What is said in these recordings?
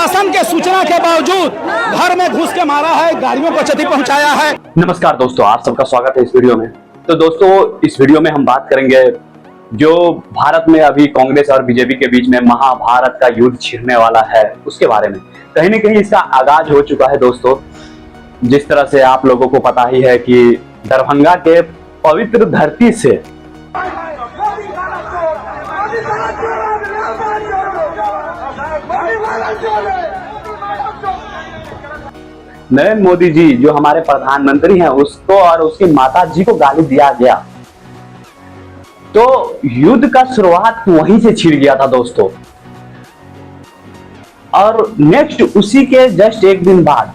प्रशासन के सूचना के बावजूद घर में घुस के मारा है, गाड़ियों को क्षति पहुंचाया है। नमस्कार दोस्तों, आप सबका स्वागत है इस वीडियो में। तो दोस्तों, इस वीडियो में हम बात करेंगे जो भारत में अभी कांग्रेस और बीजेपी के बीच में महाभारत का युद्ध छिड़ने वाला है उसके बारे में। कहीं न कहीं इसका आगाज हो चुका है दोस्तों। जिस तरह से आप लोगों को पता ही है कि दरभंगा के पवित्र धरती से नरेंद्र मोदी जी जो हमारे प्रधानमंत्री हैं उसको और उसकी माता जी को गाली दिया गया, तो युद्ध का शुरुआत वहीं से छिड़ गया था दोस्तों। और नेक्स्ट उसी के जस्ट एक दिन बाद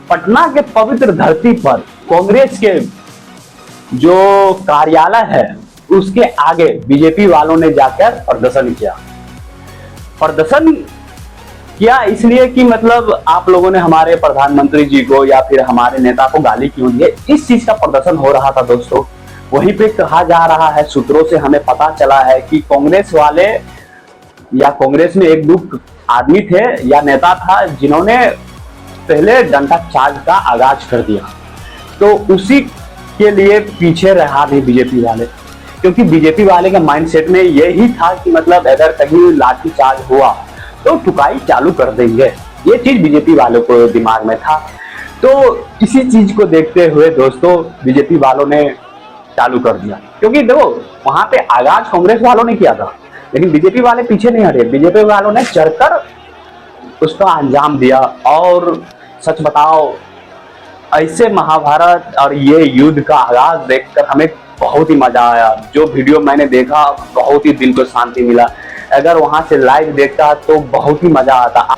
पटना के पवित्र धरती पर कांग्रेस के जो कार्यालय है उसके आगे बीजेपी वालों ने जाकर प्रदर्शन किया। प्रदर्शन किया इसलिए कि मतलब आप लोगों ने हमारे प्रधानमंत्री जी को या फिर हमारे नेता को गाली क्यों दी, इस चीज का प्रदर्शन हो रहा था दोस्तों। वहीं पे कहा जा रहा है, सूत्रों से हमें पता चला है कि कांग्रेस वाले या कांग्रेस में एक दो आदमी थे या नेता था जिन्होंने पहले डंडा चार्ज का आगाज कर दिया। तो उसी के लिए पीछे रहा भी बीजेपी वाले, क्योंकि बीजेपी वाले के माइंडसेट में यही था कि मतलब अगर कहीं लाठी चार्ज हुआ तो ठुकाई चालू कर देंगे। ये चीज बीजेपी वालों को दिमाग में था। तो इसी चीज को देखते हुए दोस्तों बीजेपी वालों ने चालू कर दिया, क्योंकि देखो वहां पे आगाज कांग्रेस वालों ने किया था, लेकिन बीजेपी वाले पीछे नहीं हटे। बीजेपी वालों ने चढ़कर उसका अंजाम दिया। और सच बताओ, ऐसे महाभारत और ये युद्ध का आगाज देखकर हमें बहुत ही मजा आया। जो वीडियो मैंने देखा बहुत ही दिल को शांति मिला। अगर वहां से लाइव देखता तो बहुत ही मजा आता।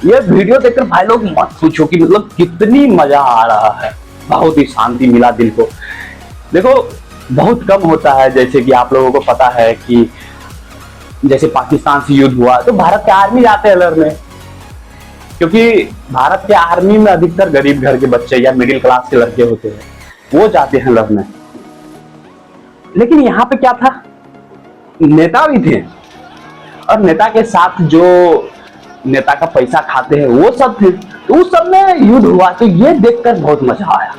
ये वीडियो देखकर भाई लोग मत पूछो कि मतलब कितनी मजा आ रहा है। बहुत ही शांति मिला दिल को। देखो बहुत कम होता है, जैसे कि आप लोगों को पता है कि जैसे पाकिस्तान से युद्ध हुआ तो भारत के आर्मी जाते हैं लड़ने, क्योंकि भारत के आर्मी में अधिकतर गरीब घर के बच्चे या मिडिल क्लास के लड़के होते हैं, वो जाते हैं लड़ने। लेकिन यहाँ पे क्या था, नेता भी थे और नेता के साथ जो नेता का पैसा खाते हैं वो सब थे। तो उस सब में युद्ध हुआ, तो ये देखकर बहुत मजा आया।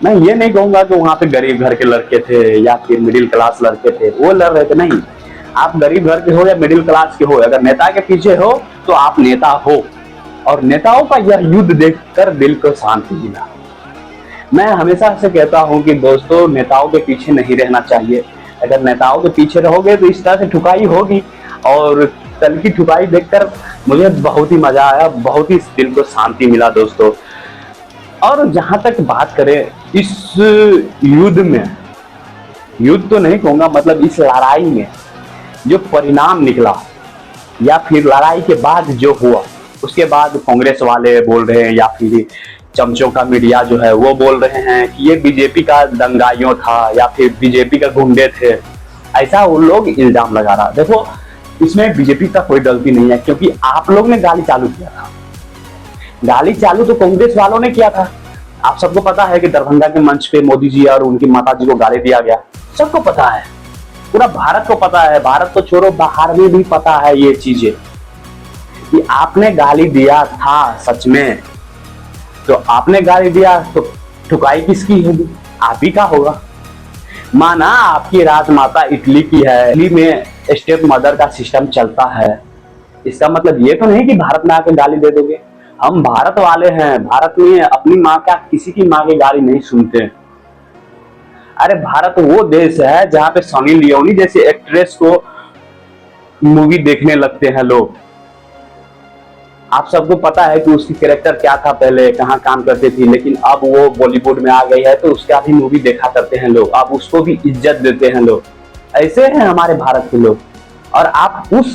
मैं ये नहीं कहूंगा कि वहां पे गरीब घर के लड़के थे या फिर मिडिल क्लास लड़के थे वो लड़ रहे थे, नहीं। आप गरीब घर के हो या मिडिल क्लास के हो, अगर नेता के पीछे हो तो आप नेता हो। और नेताओं का यह युद्ध देखकर दिल को शांति मिला। मैं हमेशा से कहता हूं कि दोस्तों नेताओं के पीछे नहीं रहना चाहिए। अगर नेताओं के पीछे रहोगे तो इस तरह से ठुकाई होगी। और कल की ठुकाई देखकर मुझे बहुत ही मजा आया, बहुत ही दिल को शांति मिला दोस्तों। और जहां तक बात करें इस युद्ध में, युद्ध तो नहीं कहूंगा, मतलब इस लड़ाई में जो परिणाम निकला या फिर लड़ाई के बाद जो हुआ, उसके बाद कांग्रेस वाले बोल रहे हैं या फिर चमचों का मीडिया जो है वो बोल रहे हैं कि ये बीजेपी का दंगाइयों था या फिर बीजेपी का गुंडे थे, ऐसा उन लोग इल्जाम लगा रहा। देखो इसमें बीजेपी का कोई गलती नहीं है, क्योंकि आप लोग ने गाली चालू किया था। गाली चालू तो कांग्रेस वालों ने किया था। आप सबको पता है कि दरभंगा के मंच पे मोदी जी और उनकी माता जी को गाली दिया गया, सबको पता है, पूरा भारत को पता है। भारत को छोड़ो, बाहर में भी पता है ये चीजें कि आपने गाली दिया था सच में। तो आपने गाली दिया तो ठुकाई किसकी होगी? आप ही का होगा। माना आपकी राजमाता इटली की है, इटली में स्टेप मदर का सिस्टम चलता है, इसका मतलब ये तो नहीं कि भारत में आके गाली दे दोगे। हम भारत वाले हैं, भारत में अपनी माँ का किसी की माँ की गाली नहीं सुनते। अरे भारत वो देश है जहाँ पे सनी लियोनी जैसी एक्ट्रेस को मूवी देखने लगते हैं लोग। आप सबको पता है कि उसकी कैरेक्टर क्या था, पहले कहाँ काम करती थी, लेकिन अब वो बॉलीवुड में आ गई है तो उसका भी मूवी देखा करते हैं लोग, अब उसको भी इज्जत देते हैं लोग। ऐसे हैं हमारे भारत के लोग। और आप उस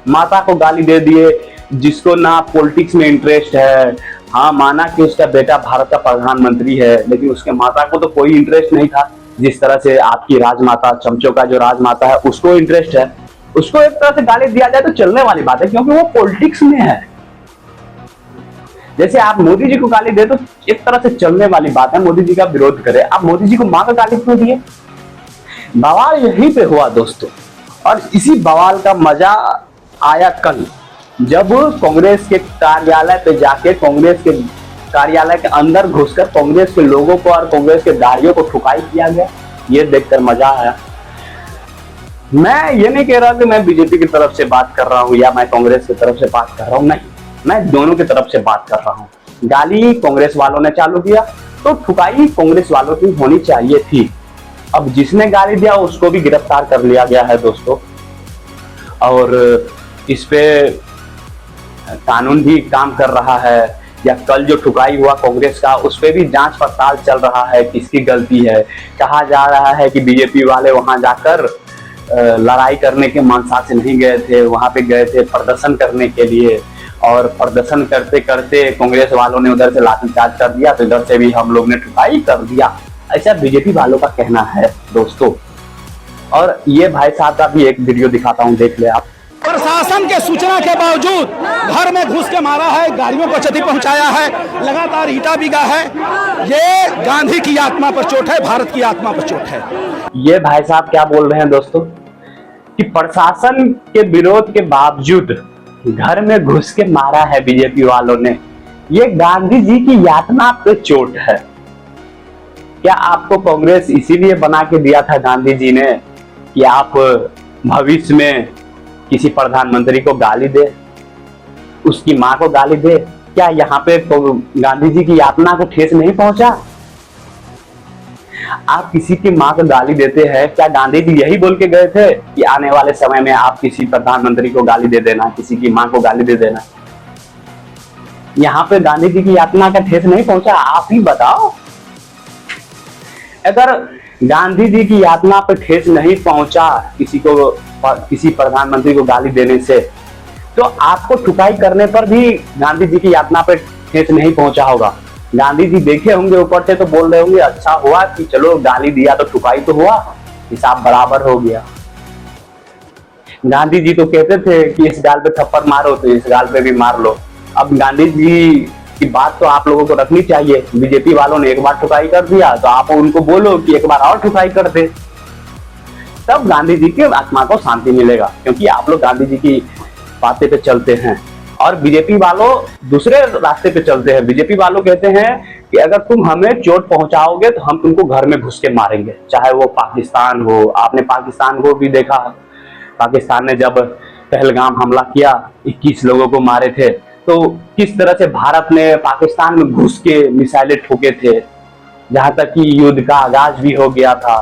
माता को गाली दे दिए जिसको ना पॉलिटिक्स में इंटरेस्ट है। हाँ, माना कि उसका बेटा भारत का प्रधानमंत्री है, लेकिन उसके माता को तो कोई इंटरेस्ट नहीं था। जिस तरह से आपकी राजमाता, चमचों का जो राजमाता है, उसको इंटरेस्ट है, उसको एक तरह से गाली दिया जाए तो चलने वाली बात है, क्योंकि वो पॉलिटिक्स में है। जैसे आप मोदी जी को गाली दे तो एक तरह से चलने वाली बात है, मोदी जी का विरोध करे। आप मोदी जी को मां का गाली क्यों दिए? बवाल यहीं पे हुआ दोस्तों। और इसी बवाल का मजा आया कल, जब कांग्रेस के कार्यालय पे जाके, कांग्रेस के कार्यालय के अंदर घुसकर कांग्रेस के लोगों को और कांग्रेस के दाढ़ियों को ठुकाई किया गया। ये देखकर मजा आया। मैं ये नहीं कह रहा कि मैं बीजेपी की तरफ से बात कर रहा हूँ या मैं कांग्रेस की तरफ से बात कर रहा हूँ, नहीं, मैं दोनों की तरफ से बात कर रहा हूँ। गाली कांग्रेस वालों ने चालू किया तो ठुकाई कांग्रेस वालों की होनी चाहिए थी। अब जिसने गाली दिया उसको भी गिरफ्तार कर लिया गया है दोस्तों, और इस पे कानून भी काम कर रहा है। या कल जो ठुकाई हुआ कांग्रेस का, उस पे भी जांच पड़ताल चल रहा है, किसकी गलती है। कहा जा रहा है कि बीजेपी वाले वहां जाकर लड़ाई करने के मंशा से नहीं गए थे, वहां पे गए थे प्रदर्शन करने के लिए, और प्रदर्शन करते करते कांग्रेस वालों ने उधर से लाठीचार्ज कर दिया, तो इधर से भी हम लोग ने ठुकाई कर दिया। ऐसा बीजेपी वालों का कहना है दोस्तों। और ये भाई साहब का भी एक वीडियो दिखाता हूँ, देख ले आप। प्रशासन के सूचना के बावजूद घर में घुस के मारा है, गाड़ियों को क्षति पहुंचाया है, लगातार ईंटा बिगा है। ये गांधी की आत्मा पर चोट है, भारत की आत्मा पर चोट है। ये भाई साहब क्या बोल रहे हैं दोस्तों कि प्रशासन के विरोध के बावजूद घर में घुस के मारा है बीजेपी वालों ने। ये गांधी जी की यातना पे चोट है। क्या आपको कांग्रेस इसीलिए बना के दिया था गांधी जी ने कि आप भविष्य में किसी प्रधानमंत्री को गाली दे, उसकी मां को गाली दे? क्या यहाँ पे गांधी जी की यातना को ठेस नहीं पहुंचा? आप किसी की मां को गाली देते हैं, क्या गांधी जी यही बोल के गए थे कि आने वाले समय में आप किसी प्रधानमंत्री को गाली दे देना, किसी की मां को गाली दे देना? यहाँ पे गांधी जी की यातना का ठेस नहीं पहुंचा? आप ही बताओ। अगर गांधी जी की यातना पे ठेस नहीं पहुंचा किसी प्रधानमंत्री को गाली देने से, तो आपको ठुकाई करने पर भी गांधी जी की यातना पे ठेस नहीं पहुंचा होगा। गांधी जी देखे होंगे ऊपर से तो बोल रहे होंगे अच्छा हुआ कि चलो गाली दिया तो ठुकाई तो हुआ, हिसाब बराबर हो गया। गांधी जी तो कहते थे कि इस गाल पे थप्पड़ मारो तो इस गाल पे भी मार लो। अब गांधी जी की बात तो आप लोगों को रखनी चाहिए। बीजेपी वालों ने एक बार ठुकाई कर दिया तो आप उनको बोलो कि एक बार और ठुकाई कर दे, तब गांधी जी के आत्मा को शांति मिलेगा। क्योंकि आप लोग गांधी जी की बातें पे चलते हैं और बीजेपी वालों दूसरे रास्ते पे चलते हैं। बीजेपी वालों कहते हैं कि अगर तुम हमें चोट पहुंचाओगे तो हम तुमको घर में घुस के मारेंगे, चाहे वो पाकिस्तान हो। आपने पाकिस्तान को भी देखा, पाकिस्तान ने जब पहलगाम हमला किया 21 लोगों को मारे थे, तो किस तरह से भारत ने पाकिस्तान में घुस के मिसाइलें ठोके थे, जहां तक कि युद्ध का आगाज भी हो गया था।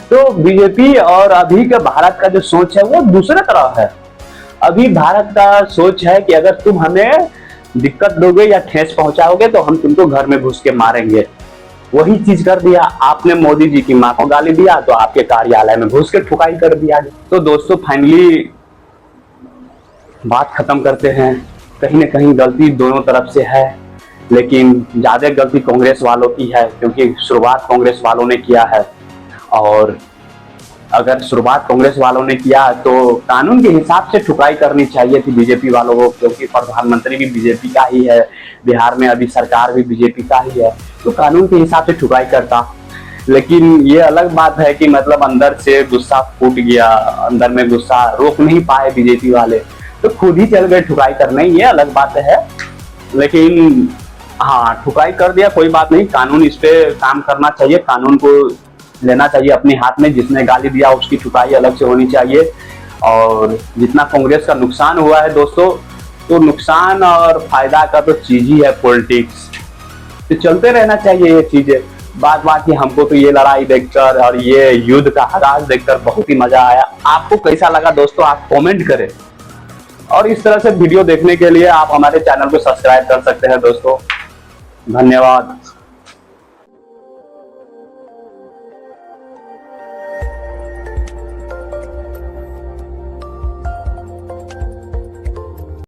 तो बीजेपी और अभी का भारत का जो सोच है वो दूसरे तरह है। अभी भारत का सोच है कि अगर तुम हमें दिक्कत दोगे या ठेस पहुंचाओगे तो हम तुमको घर में घुस के मारेंगे। वही चीज कर दिया आपने। मोदी जी की मां को गाली दिया तो आपके कार्यालय में घुस के ठुकाई कर दिया। तो दोस्तों फाइनली बात खत्म करते हैं। कहीं ना कहीं गलती दोनों तरफ से है, लेकिन ज्यादा गलती कांग्रेस वालों की है, क्योंकि शुरुआत कांग्रेस वालों ने किया है। और अगर शुरुआत कांग्रेस वालों ने किया तो कानून के हिसाब से ठुकाई करनी चाहिए थी बीजेपी वालों को, क्योंकि प्रधानमंत्री भी बीजेपी का ही है, बिहार में अभी सरकार भी बीजेपी का ही है, तो कानून के हिसाब से ठुकाई करता। लेकिन ये अलग बात है कि मतलब अंदर से गुस्सा फूट गया, अंदर में गुस्सा रोक नहीं पाए बीजेपी वाले, तो खुद ही चल गए ठुकाई करने। ये अलग बात है। लेकिन हाँ, ठुकाई कर दिया, कोई बात नहीं, कानून इस पे काम करना चाहिए, कानून को लेना चाहिए अपने हाथ में। जिसने गाली दिया उसकी ठुकाई अलग से होनी चाहिए। और जितना कांग्रेस का नुकसान हुआ है दोस्तों, तो नुकसान और फायदा का तो चीज ही है पॉलिटिक्स, तो चलते रहना चाहिए ये चीजें। बाकी हमको तो ये लड़ाई देखकर और ये युद्ध का आगाज देखकर बहुत ही मजा आया। आपको कैसा लगा दोस्तों, आप कमेंट करें। और इस तरह से वीडियो देखने के लिए आप हमारे चैनल को सब्सक्राइब कर सकते हैं दोस्तों। धन्यवाद।